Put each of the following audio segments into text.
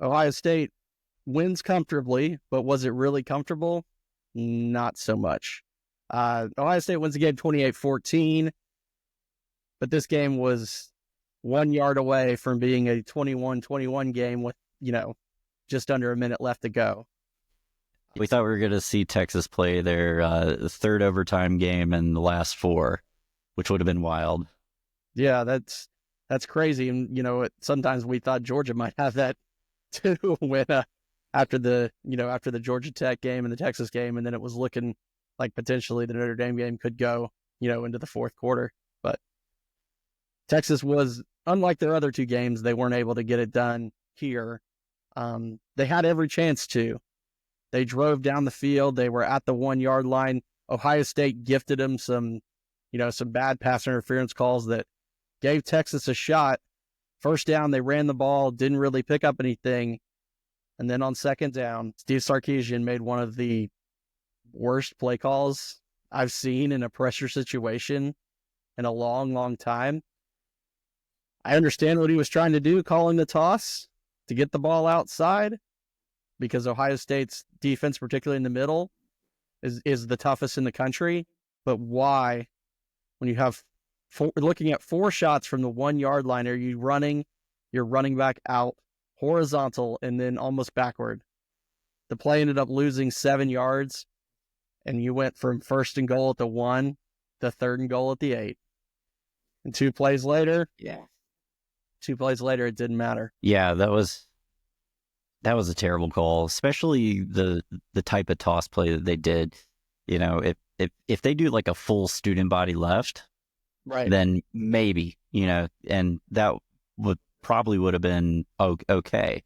Ohio State wins comfortably, but was it really comfortable? Not so much. Ohio State wins the game 28-14, but this game was 1 yard away from being a 21-21 game with, just under a minute left to go. We thought we were going to see Texas play their third overtime game in the last four, which would have been wild. Yeah, that's crazy. And, sometimes we thought Georgia might have that too when after the Georgia Tech game and the Texas game, and then it was looking like potentially the Notre Dame game could go, into the fourth quarter. But Texas was, unlike their other two games, they weren't able to get it done here. They had every chance to. They drove down the field. They were at the 1 yard line. Ohio State gifted them some bad pass interference calls that gave Texas a shot. First down, they ran the ball, didn't really pick up anything. And then on second down, Steve Sarkisian made one of the worst play calls I've seen in a pressure situation in a long, long time. I understand what he was trying to do, calling the toss to get the ball outside, because Ohio State's defense, particularly in the middle, is the toughest in the country. But why, when you have looking at 4 shots from the 1 yard line, are you running your running back out horizontal and then almost backward? The play ended up losing 7 yards, and you went from first and goal at the 1 to third and goal at the 8. And 2 plays later, it didn't matter. Yeah, that was a terrible call, especially the type of toss play that they did. If they do like a full student body left, right, then maybe, and that would have been okay,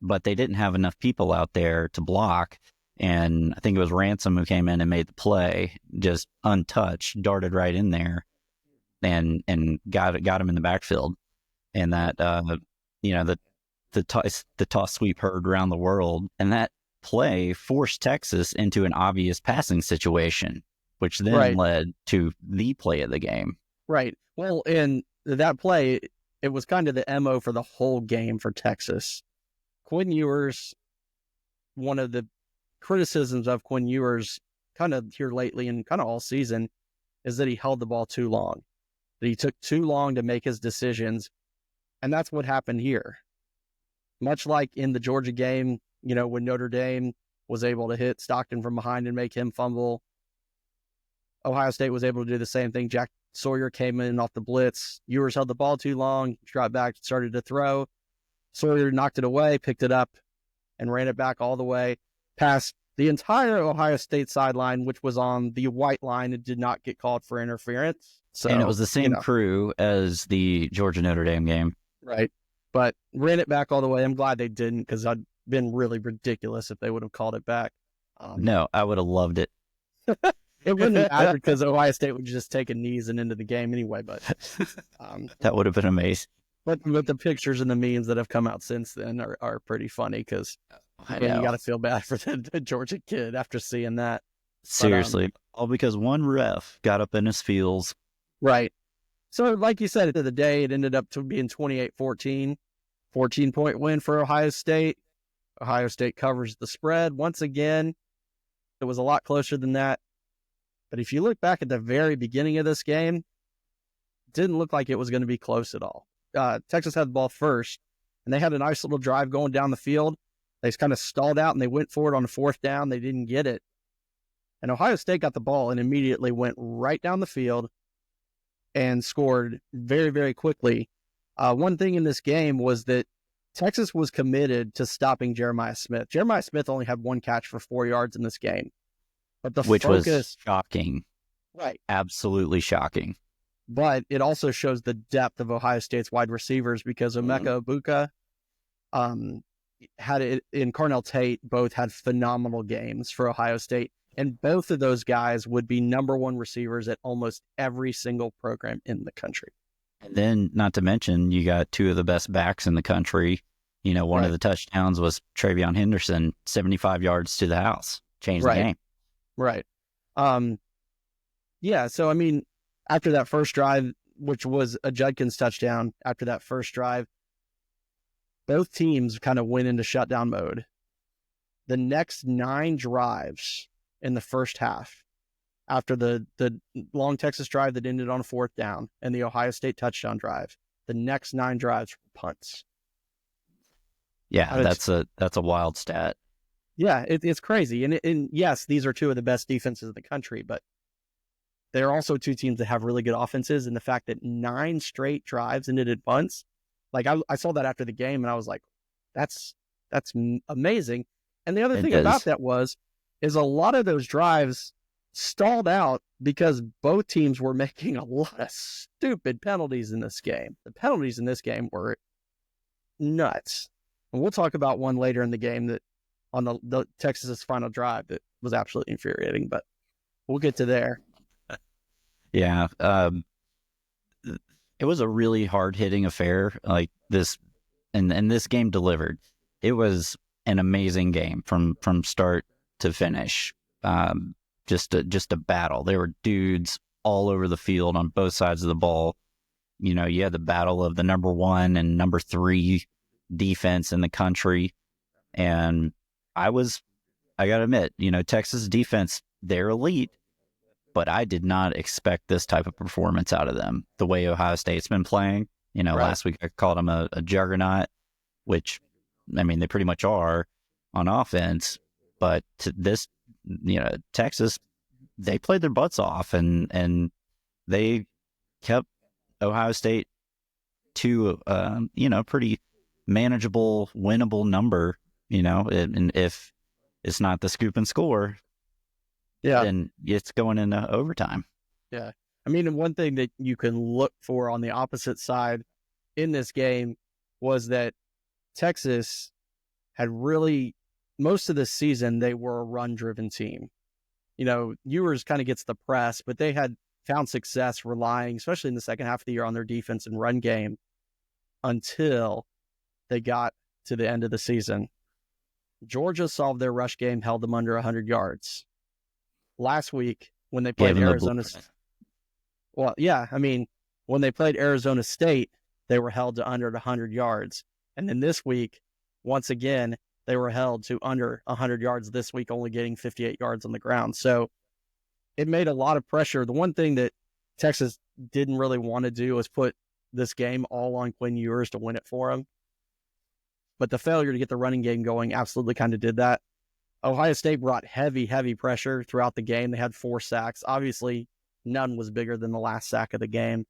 but they didn't have enough people out there to block. And I think it was Ransom who came in and made the play, just untouched, darted right in there and got him in the backfield. And that, the toss sweep heard around the world, and that play forced Texas into an obvious passing situation, which then led to the play of the game. Right. Well, in that play, it was kind of the MO for the whole game for Texas. Quinn Ewers, one of the criticisms of Quinn Ewers kind of here lately and kind of all season is that he held the ball too long, that he took too long to make his decisions. And that's what happened here. Much like in the Georgia game, when Notre Dame was able to hit Stockton from behind and make him fumble, Ohio State was able to do the same thing. Jack Sawyer came in off the blitz. Ewers held the ball too long, got back, started to throw. Sawyer knocked it away, picked it up, and ran it back all the way past the entire Ohio State sideline, which was on the white line. It did not get called for interference. So, and it was the same crew as the Georgia Notre Dame game. Right. But ran it back all the way. I'm glad they didn't, because I'd been really ridiculous if they would have called it back. No, I would have loved it. It wouldn't have mattered, because Ohio State would just take a knees and into the game anyway. But that would have been amazing. But the pictures and the memes that have come out since then are pretty funny, because you got to feel bad for the Georgia kid after seeing that. Seriously, all because one ref got up in his feels. Right. So, like you said, at the end of the day, it ended up to being 28-14, 14-point win for Ohio State. Ohio State covers the spread. Once again, it was a lot closer than that. But if you look back at the very beginning of this game, it didn't look like it was going to be close at all. Texas had the ball first, and they had a nice little drive going down the field. They just kind of stalled out, and they went for it on the fourth down. They didn't get it. And Ohio State got the ball and immediately went right down the field and scored very, very quickly. One thing in this game was that Texas was committed to stopping Jeremiah Smith. Jeremiah Smith only had 1 catch for 4 yards in this game. But Which was shocking. Right. Absolutely shocking. But it also shows the depth of Ohio State's wide receivers, because Emeka Egbuka had it, and Carnell Tate both had phenomenal games for Ohio State. And both of those guys would be number 1 receivers at almost every single program in the country. And then, not to mention, you got 2 of the best backs in the country. One of the touchdowns was Travion Henderson, 75 yards to the house. Changed the game. Right. Yeah, so, I mean, after that first drive, which was a Judkins touchdown, after that first drive, both teams kind of went into shutdown mode. The next 9 drives in the first half, after the long Texas drive that ended on a 4th down and the Ohio State touchdown drive, the next 9 drives were punts. Yeah, that's a wild stat. Yeah, it's crazy. And yes, these are 2 of the best defenses in the country, but they're also 2 teams that have really good offenses. And the fact that 9 straight drives ended in punts, like I saw that after the game and I was like, that's amazing. And the other thing about that is a lot of those drives stalled out because both teams were making a lot of stupid penalties in this game. The penalties in this game were nuts. And we'll talk about one later in the game that on the Texas's final drive that was absolutely infuriating, but we'll get to there. Yeah. It was a really hard-hitting affair like this, and this game delivered. It was an amazing game from start to finish. Just a battle. There were dudes all over the field on both sides of the ball. You know, you had the battle of the number 1 and number 3 defense in the country. And I gotta admit, you know, Texas defense, they're elite, but I did not expect this type of performance out of them. The way Ohio State's been playing, you know, last week I called them a juggernaut, which, I mean, they pretty much are on offense. But to this, you know, Texas, they played their butts off and they kept Ohio State to, you know, pretty manageable, winnable number, you know, and if it's not the scoop and score, then it's going into overtime. Yeah. I mean, one thing that you can look for on the opposite side in this game was that Texas had really, most of the season, they were a run-driven team. You know, Ewers kind of gets the press, but they had found success relying, especially in the second half of the year, on their defense and run game until they got to the end of the season. Georgia solved their rush game, held them under 100 yards. Last week, when they played Arizona... Well, yeah, I mean, when they played Arizona State, they were held to under 100 yards. And then this week, once again, they were held to under 100 yards this week, only getting 58 yards on the ground. So it made a lot of pressure. The one thing that Texas didn't really want to do was put this game all on Quinn Ewers to win it for him. But the failure to get the running game going absolutely kind of did that. Ohio State brought heavy pressure throughout the game. They had 4 sacks. Obviously, none was bigger than the last sack of the game.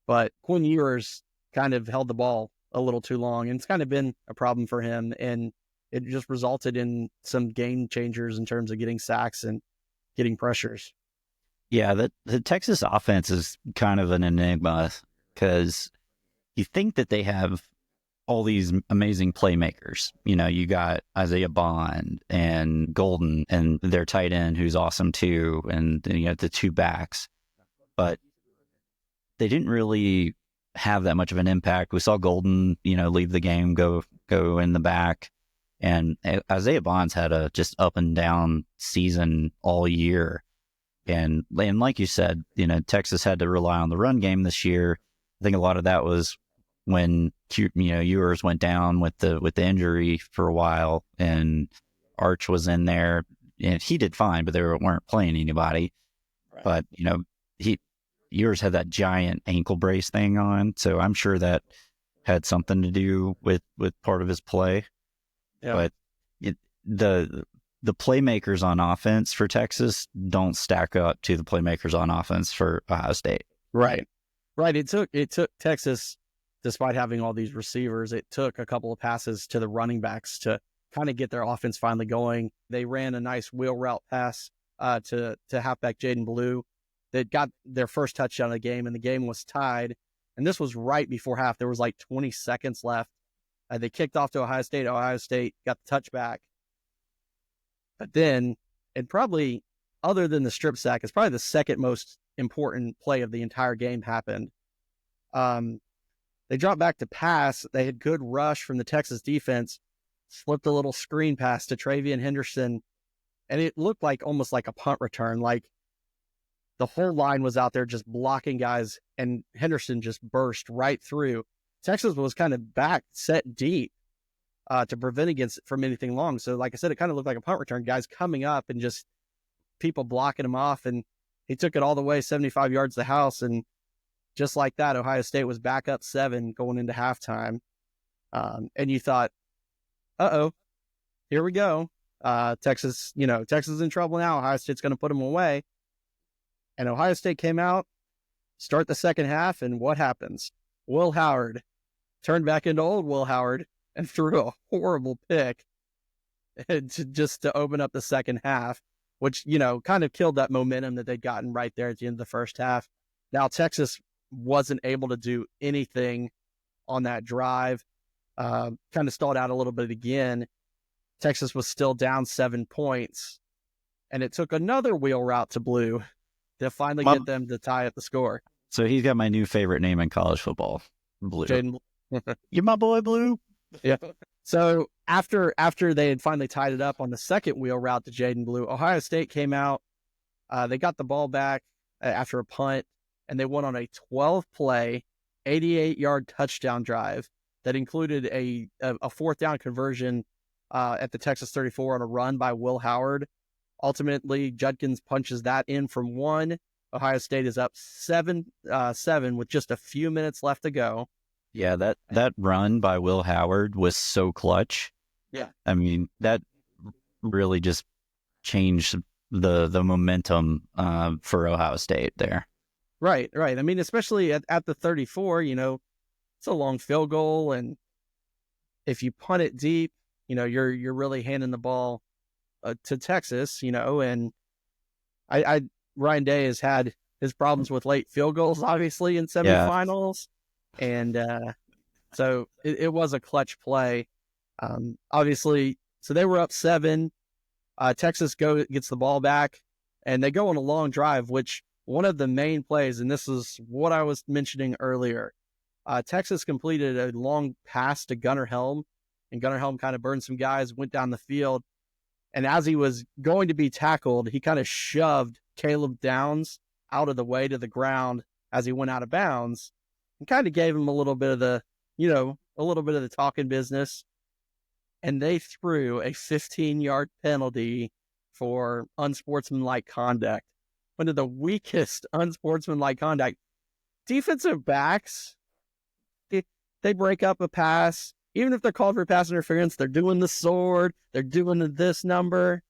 But Quinn Ewers kind of held the ball a little too long, and it's kind of been a problem for him. And it just resulted in some game changers in terms of getting sacks and getting pressures. Yeah, the Texas offense is kind of an enigma because you think that they have all these amazing playmakers. You know, you got Isaiah Bond and Golden and their tight end who's awesome too, and then you have the 2 backs. But they didn't really have that much of an impact. We saw Golden, you know, leave the game, go in the back. And Isaiah Bond's had a just up and down season all year. And like you said, you know, Texas had to rely on the run game this year. I think a lot of that was when, you know, Ewers went down with the injury for a while, and Arch was in there, and he did fine, but they weren't playing anybody. Right. But, you know, Ewers had that giant ankle brace thing on, so I'm sure that had something to do with part of his play. Yeah. But the playmakers on offense for Texas don't stack up to the playmakers on offense for Ohio State. Right. It took Texas, despite having all these receivers, it took a couple of passes to the running backs to kind of get their offense finally going. They ran a nice wheel route pass to halfback Jaden Blue that got their first touchdown of the game, and the game was tied. And this was right before half. There was like 20 seconds left. They kicked off to Ohio State. Ohio State got the touchback. But then, and probably other than the strip sack, it's probably the second most important play of the entire game happened. They dropped back to pass. They had good rush from the Texas defense, slipped a little screen pass to Travian Henderson, and it looked like almost like a punt return. Like the whole line was out there just blocking guys, and Henderson just burst right through. Texas was kind of back, set deep, to prevent against from anything long. So, like I said, it kind of looked like a punt return. Guys coming up and just people blocking him off, and he took it all the way 75 yards to the house, and just like that, Ohio State was back up 7 going into halftime. And you thought, uh-oh, here we go. Texas is in trouble now. Ohio State's going to put them away. And Ohio State came out, start the second half, and what happens? Will Howard turned back into old Will Howard and threw a horrible pick to open up the second half, which, kind of killed that momentum that they'd gotten right there at the end of the first half. Now, Texas wasn't able to do anything on that drive, kind of stalled out a little bit again. Texas was still down 7 points, and it took another wheel route to Blue to finally get them to tie up the score. So he's got my new favorite name in college football, Blue. Jaden. You're my boy, Blue. Yeah. So after they had finally tied it up on the second wheel route to Jaden Blue, Ohio State came out. They got the ball back after a punt, and they went on a 12-play, 88-yard touchdown drive that included a fourth down conversion at the Texas 34 on a run by Will Howard. Ultimately, Judkins punches that in from 1. Ohio State is up 7 with just a few minutes left to go. Yeah, that run by Will Howard was so clutch. Yeah. I mean, that really just changed the momentum for Ohio State there. Right. I mean, especially at the 34, it's a long field goal, and if you punt it deep, you're really handing the ball to Texas, and Ryan Day has had his problems with late field goals, obviously, in semifinals. Yeah. And so it was a clutch play. Obviously, so they were up 7. Texas gets the ball back, and they go on a long drive, which one of the main plays, and this is what I was mentioning earlier, Texas completed a long pass to Gunnar Helm, and Gunnar Helm kind of burned some guys, went down the field. And as he was going to be tackled, he kind of shoved Caleb Downs out of the way to the ground as he went out of bounds, and kind of gave him a little bit of the talking business. And they threw a 15-yard penalty for unsportsmanlike conduct. One of the weakest unsportsmanlike conduct. Defensive backs, they break up a pass. Even if they're called for pass interference, they're doing the sword, they're doing this number.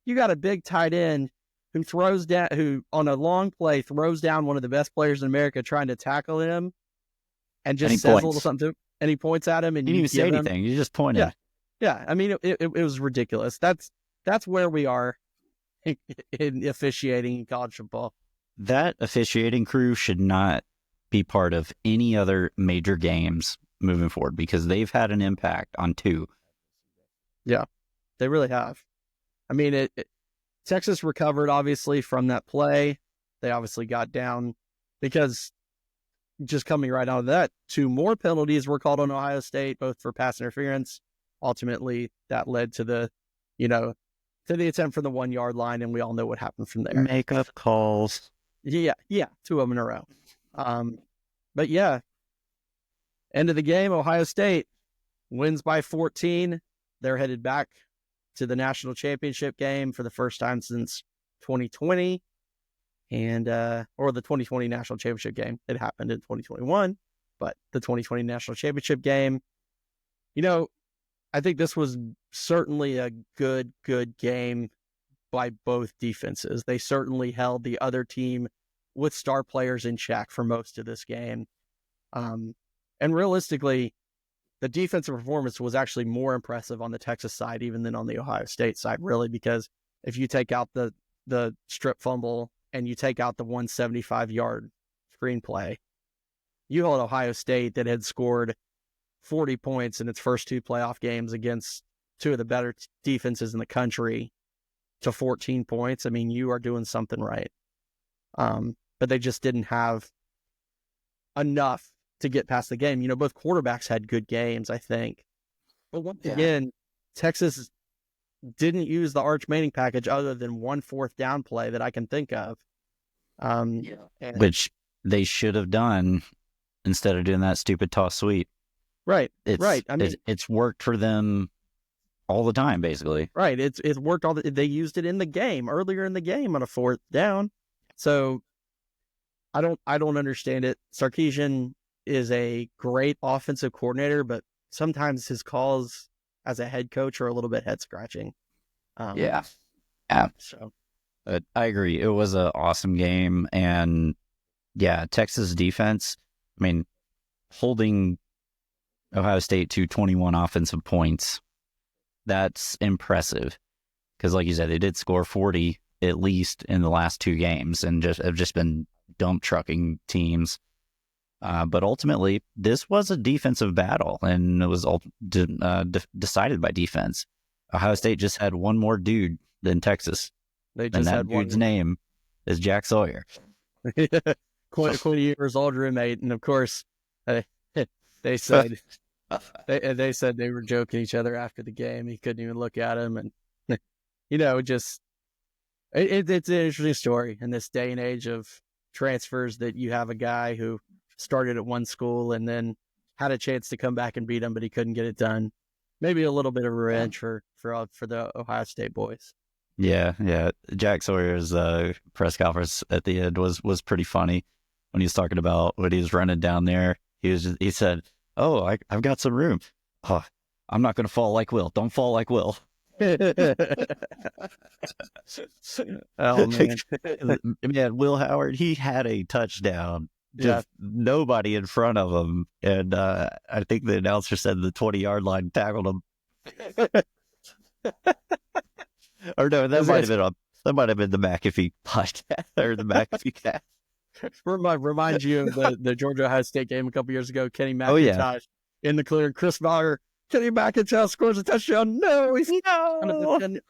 You got a big tight end who on a long play throws down one of the best players in America trying to tackle him, and just says a little something to him, and he points at him, and you didn't even say anything. You just pointed. Yeah. I mean, it was ridiculous. That's where we are in officiating in college football. That officiating crew should not be part of any other major games moving forward, because they've had an impact on 2. Yeah, they really have. I mean, Texas recovered, obviously, from that play. They obviously got down because just coming right out of that, 2 more penalties were called on Ohio State, both for pass interference. Ultimately, that led to the attempt for the 1-yard line, and we all know what happened from there. Makeup calls. Yeah, 2 of them in a row. But yeah, end of the game, Ohio State wins by 14. They're headed back to the national championship game for the first time since 2020, and or the 2020 national championship game. It happened in 2021, but the 2020 national championship game, I think this was certainly a good game by both defenses. They certainly held the other team with star players in check for most of this game. And realistically, the defensive performance was actually more impressive on the Texas side even than on the Ohio State side, really, because if you take out the strip fumble and you take out the 175-yard screenplay, you held Ohio State, that had scored 40 points in its first 2 playoff games against 2 of the better defenses in the country, to 14 points. I mean, you are doing something right. But they just didn't have enough to get past the game. Both quarterbacks had good games, I think. But once again, Texas didn't use the Arch Manning package other than 1 fourth down play that I can think of. Which they should have done instead of doing that stupid toss sweep. Right. It's right. I mean, it's worked for them all the time, basically. right. It's worked they used it in the game earlier in the game on a 4th down. So I don't understand it. Sarkisian is a great offensive coordinator, but sometimes his calls as a head coach are a little bit head scratching. Yeah. Yeah. So I agree. It was an awesome game. And yeah, Texas defense, I mean, holding Ohio State to 21 offensive points, that's impressive. Because like you said, they did score 40 at least in the last 2 games and have just been dump trucking teams. But ultimately, this was a defensive battle, and it was decided by defense. Ohio State just had one more dude than Texas. they just And that had one. dude's name is Jack Sawyer. Quinn Ewers' old roommate, and of course, they said they said they were joking each other after the game. He couldn't even look at him, and just it's an interesting story in this day and age of transfers that you have a guy who started at one school and then had a chance to come back and beat him, but he couldn't get it done. Maybe a little bit of revenge for the Ohio State boys. Yeah. Jack Sawyer's press conference at the end was pretty funny when he was talking about when he was running down there. He said, "Oh, I've got some room. Oh, I'm not going to fall like Will. Don't fall like Will." Oh man, man, Will Howard, he had a touchdown. Just nobody in front of him, and I think the announcer said the 20-yard line tackled him. Or no, that might have been the McAfee podcast or the McAfee cast. Remind you of the Georgia Ohio State game a couple years ago. Kenny McIntosh in the clear. Chris Bauer. Kenny McIntosh scores a touchdown. No, he's no.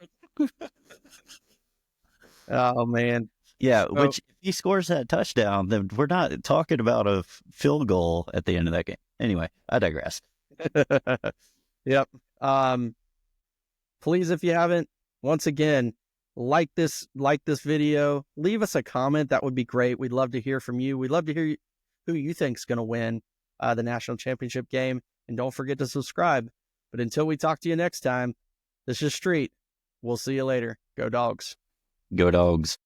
Oh man. Yeah, which if he scores that touchdown, then we're not talking about a field goal at the end of that game. Anyway, I digress. Yep. Please, if you haven't, once again, like this video, leave us a comment. That would be great. We'd love to hear from you. We'd love to hear who you think's going to win the national championship game. And don't forget to subscribe. But until we talk to you next time, this is Streit. We'll see you later. Go Dogs. Go Dogs.